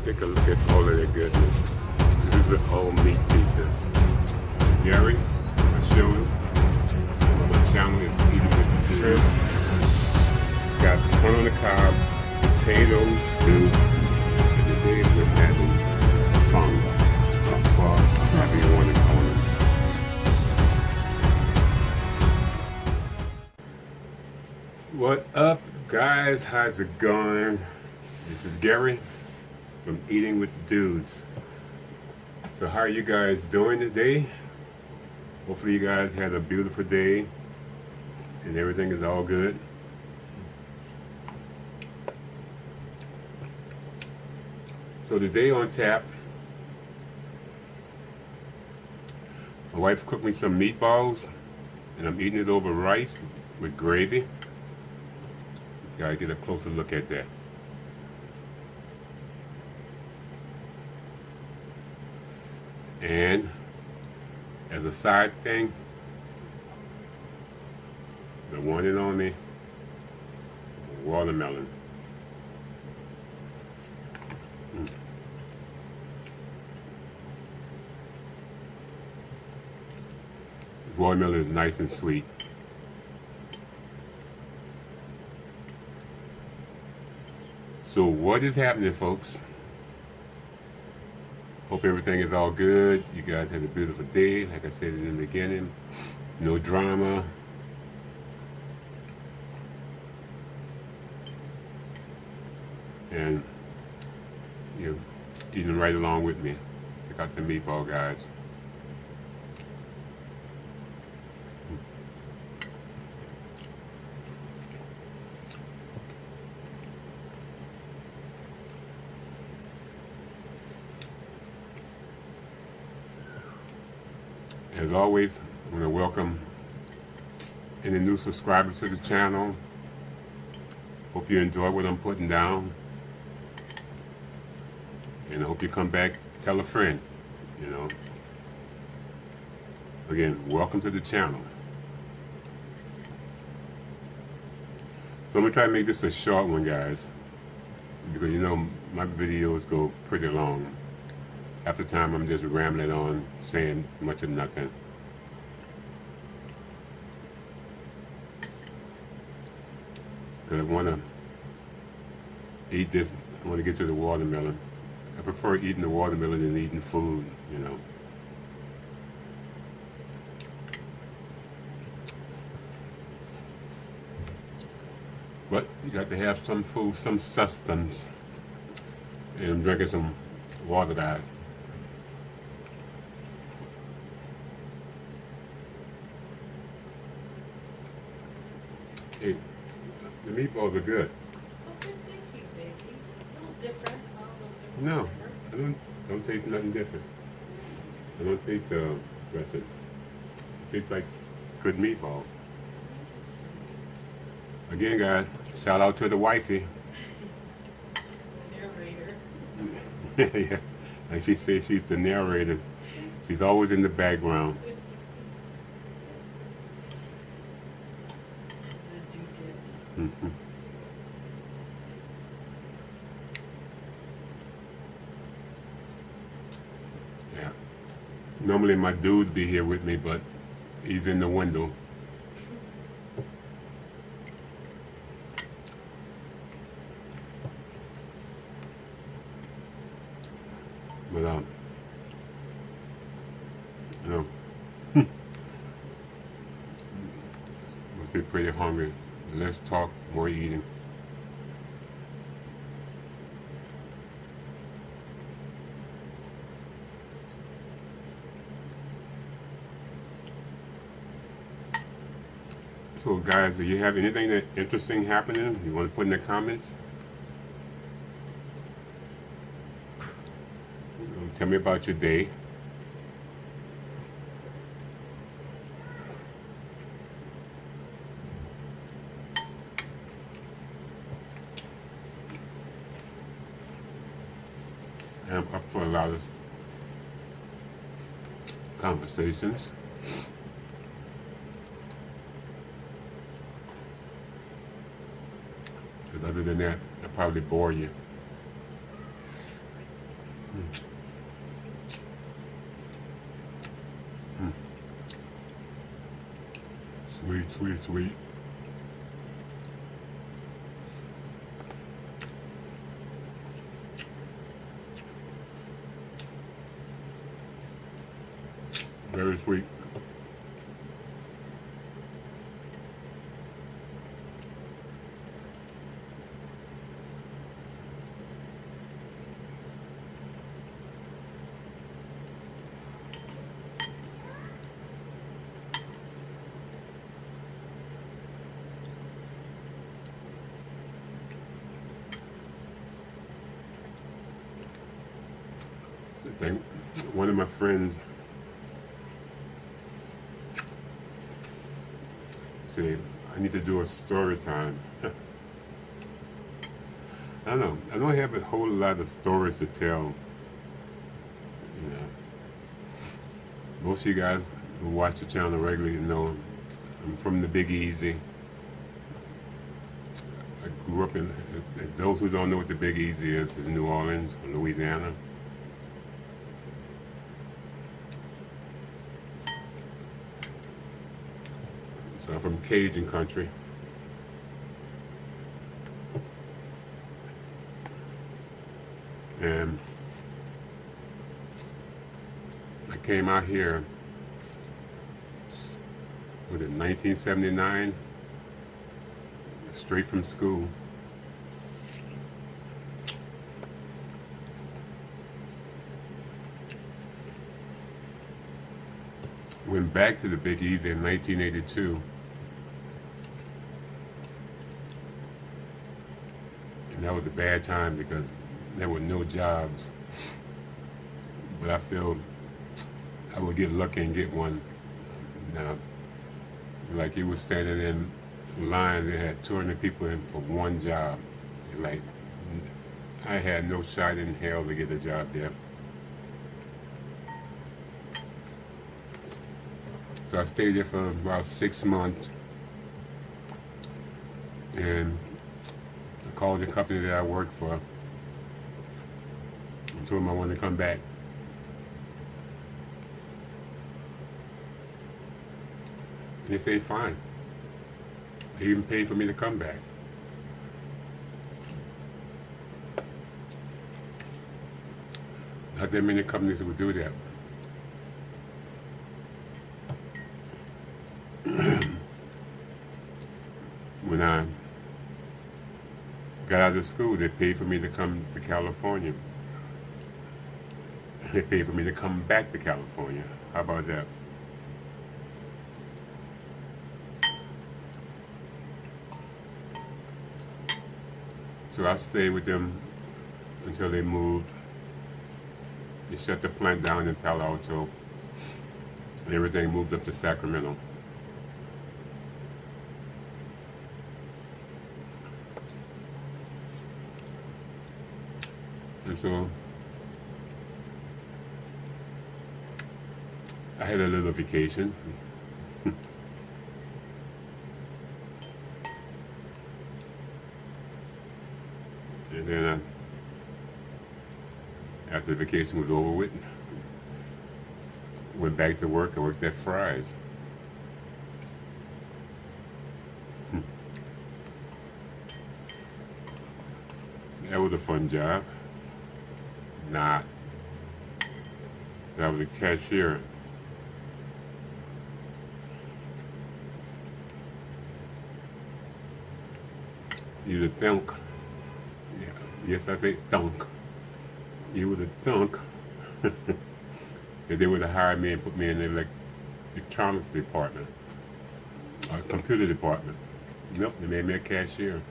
Take a look at all of that goodness. This is an all meat pizza. Gary, I show him. On my channel is eating with the shrimp. Got corn on the cob, potatoes, dude. And today we're having fun. However you want to call it. What up, guys? How's it going? This is Gary from Eating with the Dudes. So how are you guys doing today? Hopefully you guys had a beautiful day and everything is all good. So today on tap, my wife cooked me some meatballs and I'm eating it over rice with gravy. Gotta get a closer look at that. And as a side thing, the one and only watermelon. This watermelon is nice and sweet. So what is happening, folks? Hope everything is all good. You guys had a beautiful day. Like I said in the beginning, no drama. And you're eating right along with me. Check out the meatball, guys. As always, I want to welcome any new subscribers to the channel. Hope you enjoy what I'm putting down. And I hope you come back, tell a friend, you know. Again, welcome to the channel. So I'm going to try to make this a short one, guys. Because, you know, my videos go pretty long. Half the time I'm just rambling on, saying much of nothing. Because I want to eat this, I want to get to the watermelon. I prefer eating the watermelon than eating food, you know. But you got to have some food, some sustenance. And I'm drinking some water, guys. Hey, the meatballs are good. Okay, thank you, baby. A little different. No, I don't taste nothing different. I don't taste dressing. It tastes like good meatballs. Again, guys, shout out to the wifey. Narrator. Yeah, like she says, she's the narrator. She's always in the background. Mm-hmm. Yeah. Normally my dude be here with me, but he's in the window. But you know, must be pretty hungry. Less talk, more eating. So guys, do you have anything that interesting happening you want to put in the comments? Tell me about your day. I'm up for a lot of conversations. But other than that, I'll probably bore you. Sweet, sweet, sweet. Very sweet. I think one of my friends said, I need to do a story time. I don't know. I don't have a whole lot of stories to tell. You know, most of you guys who watch the channel regularly know I'm from the Big Easy. I grew up in, those who don't know what the Big Easy is New Orleans, Louisiana. So I'm from Cajun country. And I came out here with it 1979, straight from school. Went back to the Big Easy in 1982. And that was a bad time because there were no jobs. But I feel I would get lucky and get one. Now, like you was standing in line, they had 200 people in for one job. Like, I had no shot in hell to get a job there. So I stayed there for about 6 months. And I called the company that I worked for and told them I wanted to come back. And they said, fine. They even paid for me to come back. Not that many companies would do that. When I got out of school, they paid for me to come to California. They paid for me to come back to California. How about that? So I stayed with them until they moved. They shut the plant down in Palo Alto, and everything moved up to Sacramento. And so I had a little vacation. And then after the vacation was over with, went back to work. I worked at Fry's. That was a fun job. Nah. I was a cashier. You would think. Yeah. Yes, I say thunk. You would have thunk that they would have hired me and put me in the electronic department, or computer department. Nope, they made me a cashier.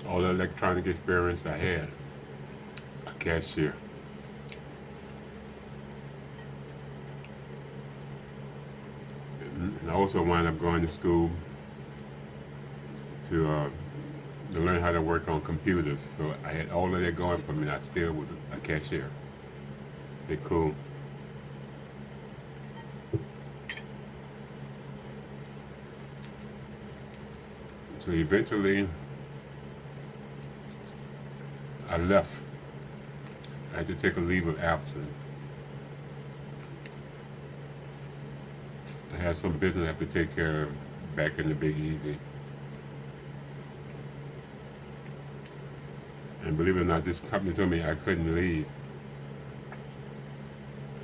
All the electronic experience I had, a cashier. And I also wound up going to school to learn how to work on computers. So I had all of that going for me, and I still was a cashier. Say cool. So eventually, I left I had to take a leave of absence. I had some business I have to take care of back in the Big Easy. And believe it or not, this company told me I couldn't leave.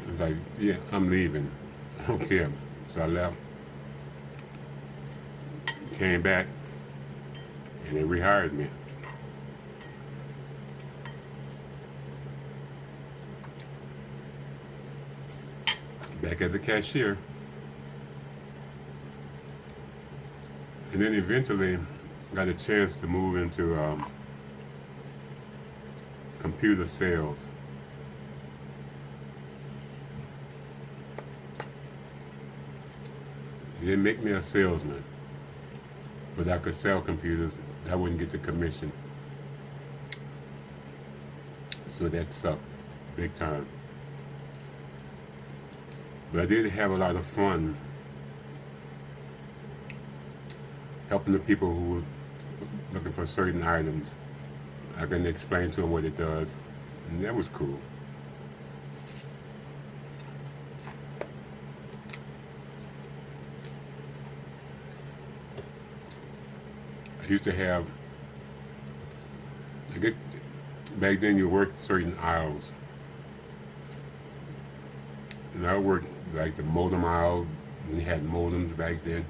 I was like, yeah, I'm leaving. I don't care. So I left, came back, and they rehired me. Back as a cashier. And then eventually got a chance to move into computer sales. It didn't make me a salesman, but I could sell computers. I wouldn't get the commission. So that sucked big time. But I did have a lot of fun helping the people who were looking for certain items. I can explain to them what it does, and that was cool. I used to have, I guess back then you worked certain aisles. And I worked like the modem aisle, we had modems back then.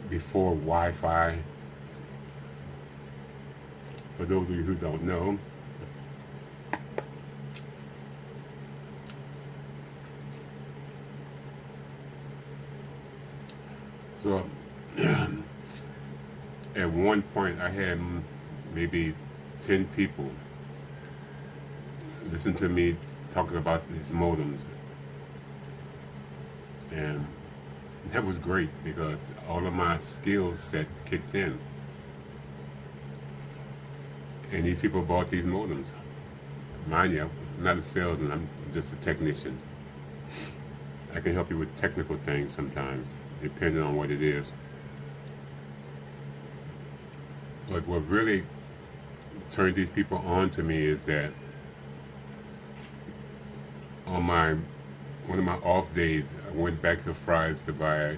Before Wi-Fi. For those of you who don't know, so at one point I had maybe 10 people listen to me talking about these modems, and that was great because all of my skill set kicked in. And these people bought these modems. Mind you, I'm not a salesman, I'm just a technician. I can help you with technical things sometimes, depending on what it is. But what really turned these people on to me is that on one of my off days, I went back to Fry's to buy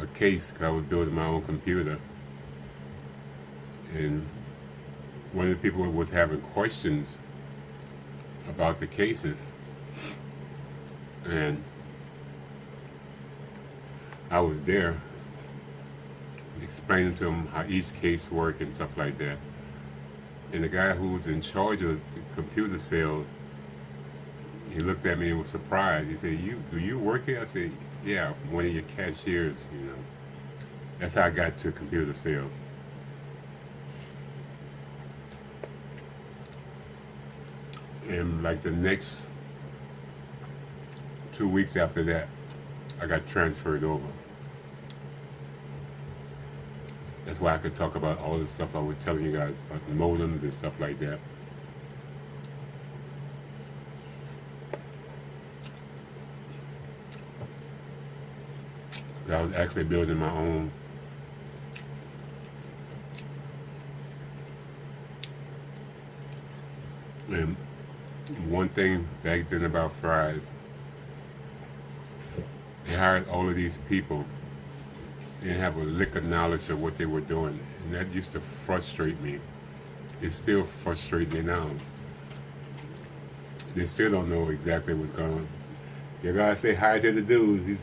a case because I was building my own computer. And one of the people was having questions about the cases. And I was there explaining to him how each case worked and stuff like that. And the guy who was in charge of the computer sales, he looked at me and was surprised. He said, do you work here? I said, yeah, I'm one of your cashiers, you know. That's how I got to computer sales. And like the next 2 weeks after that, I got transferred over. That's why I could talk about all the stuff I was telling you guys about the modems and stuff like that. I was actually building my own. And one thing back then about Fry's, they hired all of these people. They didn't have a lick of knowledge of what they were doing. And that used to frustrate me. It still frustrates me now. They still don't know exactly what's going on. You gotta say hi to the dudes. He's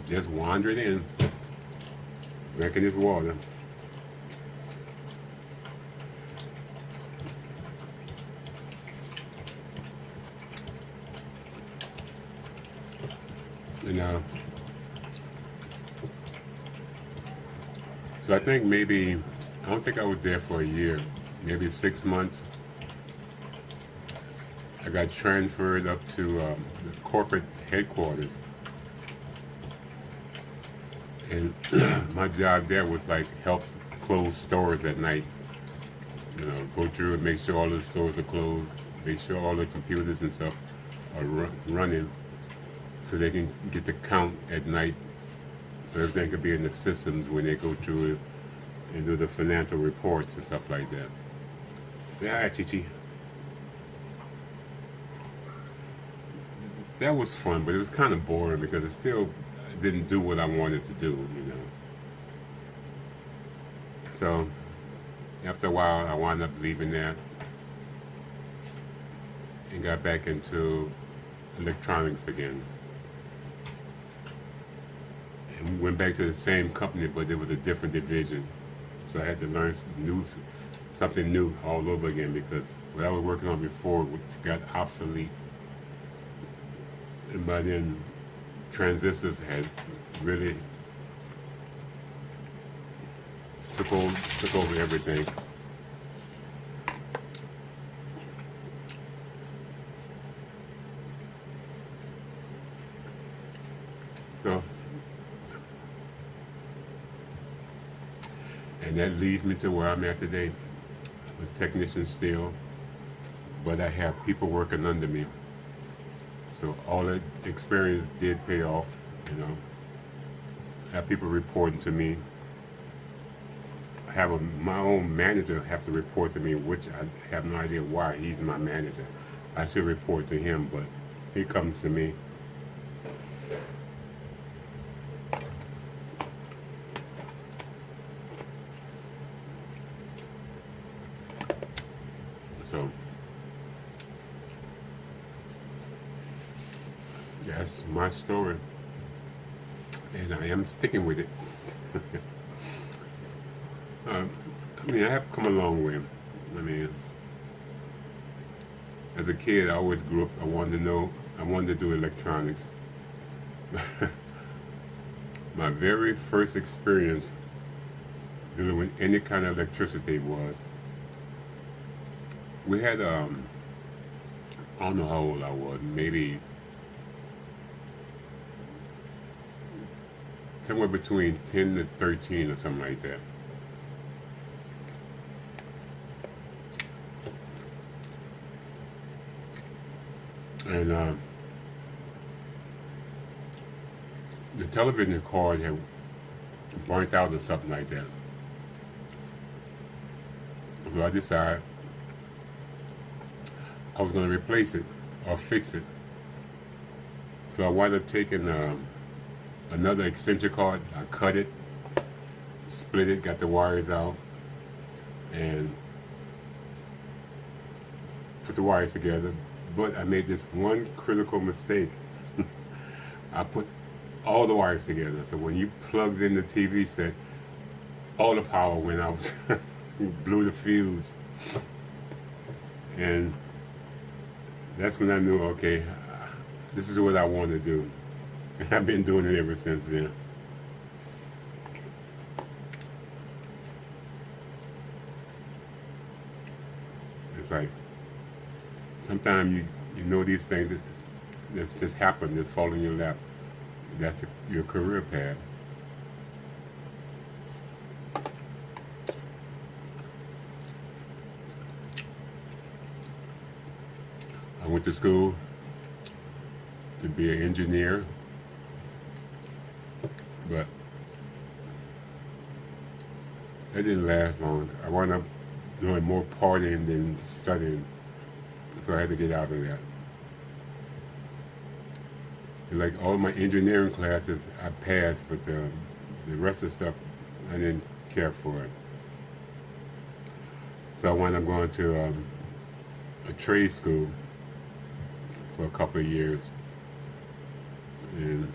just wandering in, drinking his water. And so I think maybe, I don't think I was there for a year, maybe 6 months. I got transferred up to the corporate headquarters. And my job there was like help close stores at night. You know, go through and make sure all the stores are closed, make sure all the computers and stuff are running so they can get the count at night, so everything could be in the systems when they go through it and do the financial reports and stuff like that. Yeah, Chichi. That was fun, but it was kind of boring because it still didn't do what I wanted to do, you know. So after a while, I wound up leaving that and got back into electronics again. And went back to the same company, but it was a different division. So I had to learn something new all over again because what I was working on before got obsolete. And by then, transistors had really took over everything. So, and that leads me to where I'm at today. I'm a technician still, but I have people working under me. So all that experience did pay off, you know. I have people reporting to me. I have my own manager have to report to me, which I have no idea why. He's my manager. I should report to him, but he comes to me. So that's my story, and I am sticking with it. I mean, I have come a long way. I mean, as a kid, I always grew up. I wanted to do electronics. My very first experience dealing with any kind of electricity was we had I don't know how old I was, maybe somewhere between 10 to 13 or something like that. And the television cord had burnt out or something like that. So I decided I was going to replace it or fix it. So I wound up taking another extension cord. I cut it, split it, got the wires out, and put the wires together. But I made this one critical mistake. I put all the wires together. So when you plugged in the TV set, all the power went out. Blew the fuse. And that's when I knew, okay, this is what I want to do. And I've been doing it ever since then. It's like, sometimes you know these things that just happen, just fall in your lap. That's your career path. I went to school to be an engineer, but that didn't last long. I wound up doing more partying than studying. So I had to get out of that. And like all my engineering classes, I passed, but the rest of the stuff, I didn't care for it. So I wound up going to a trade school for a couple of years. And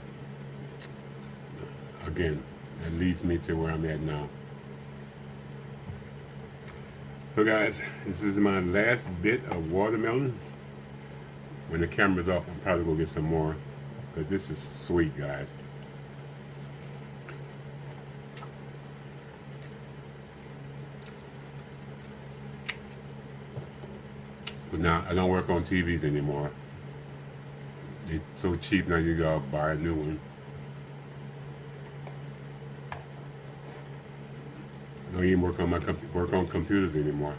again, that leads me to where I'm at now. So guys, this is my last bit of watermelon. When the camera's off, I'm probably gonna get some more, but this is sweet, guys. But now I don't work on TVs anymore. They're so cheap now. You gotta buy a new one. I don't even work on computers anymore.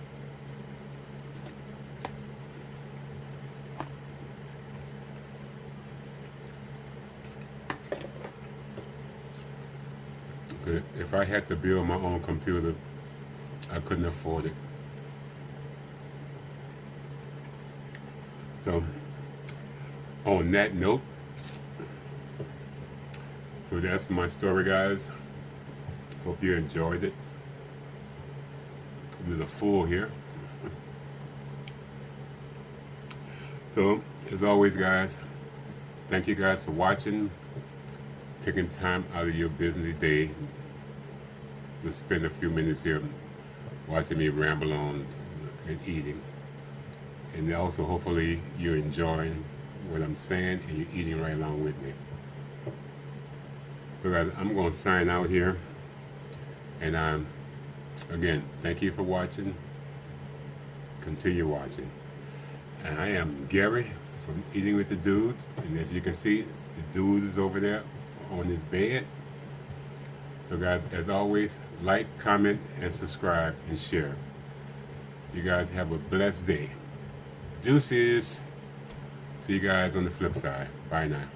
If I had to build my own computer, I couldn't afford it. So, on that note, so that's my story, guys. Hope you enjoyed it. There's a fool here. So, as always, guys, thank you guys for watching, taking time out of your busy day to spend a few minutes here watching me ramble on and eating. And also, hopefully, you're enjoying what I'm saying and you're eating right along with me. So, guys, I'm going to sign out here. And again, thank you for watching. Continue watching. And I am Gary from Eating with the Dudes. And as you can see, the dude is over there on his bed. So, guys, as always, like, comment, and subscribe and share. You guys have a blessed day. Deuces. See you guys on the flip side. Bye now.